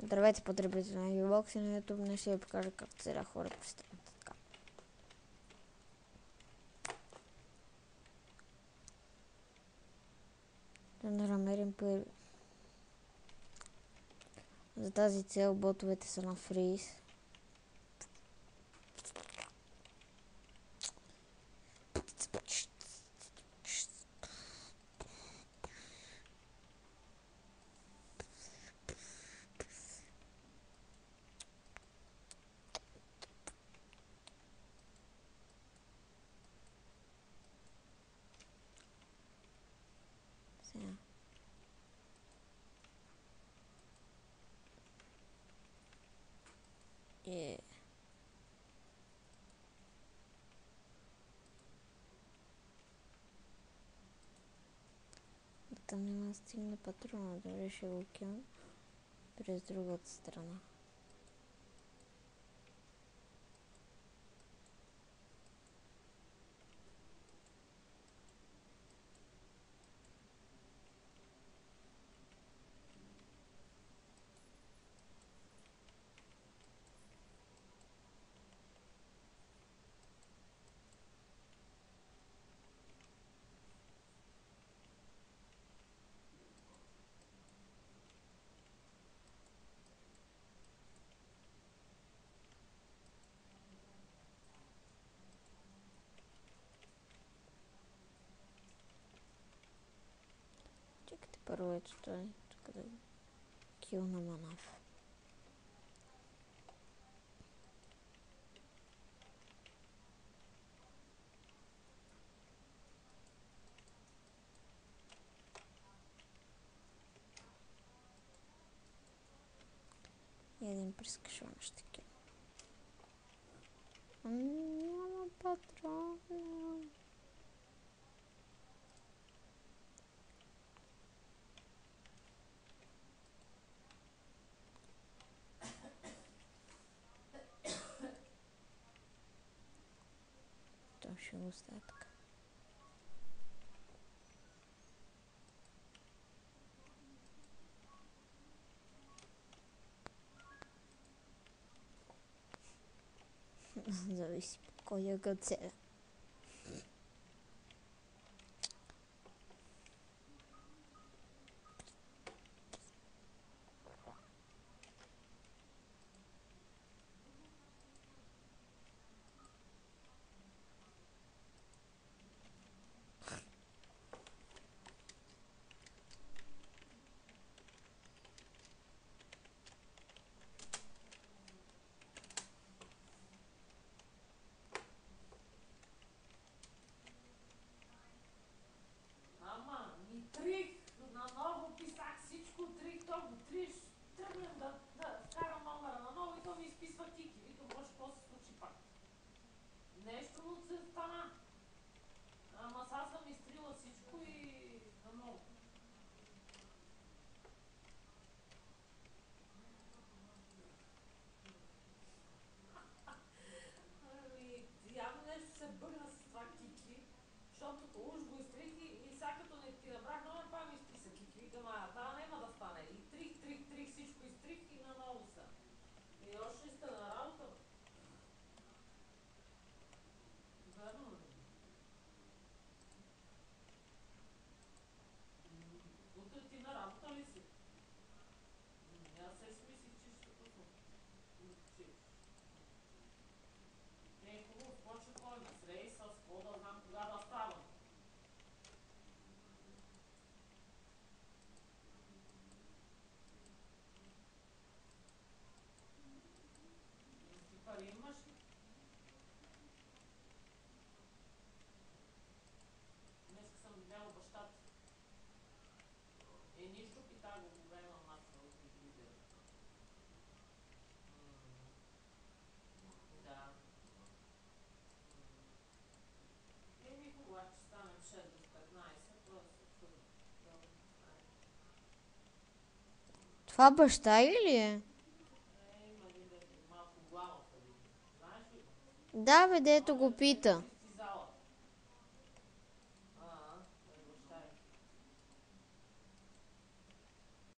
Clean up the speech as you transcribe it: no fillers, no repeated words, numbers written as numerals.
Здравейте, потребители на Xbox и на YouTube. Днес ще ви покажа как целя хора по системата. Така. Да намерим първи. За тази цел ботовете са на фриз. Там няма да стигне патрона, дори ще го кинем през другата страна. Чекайте първо ето той, тук да кил на манав. И един прескашон ще кил. Няма патрон. То ще го оставя така. Зависи кой е целя. Нещо му се стана. Ама сега съм изтрила всичко и наново. Явно нещо се бъгна с това Кики, защото уж го изтрих и сега като не ти набрах номер, пак ми изписа Кики. Викам, тая няма да стане. И трих, всичко изтрих и наново са. И още сте на работа. Верно ли? Утре ти на работа ли си? Аз се смислих, че ще пусна. Не е хубаво, почва ходим с рейс, с какво да знам кога да ставам. Ти пари имаш ли? Днеска съм видяла бащата. Нищо пита го време на телевизора. Да. Кога ще станем 6 до 15, това да се чуем. Това баща или е? Има един малко глава. Знаеш ли? Да, бе, дето го пита.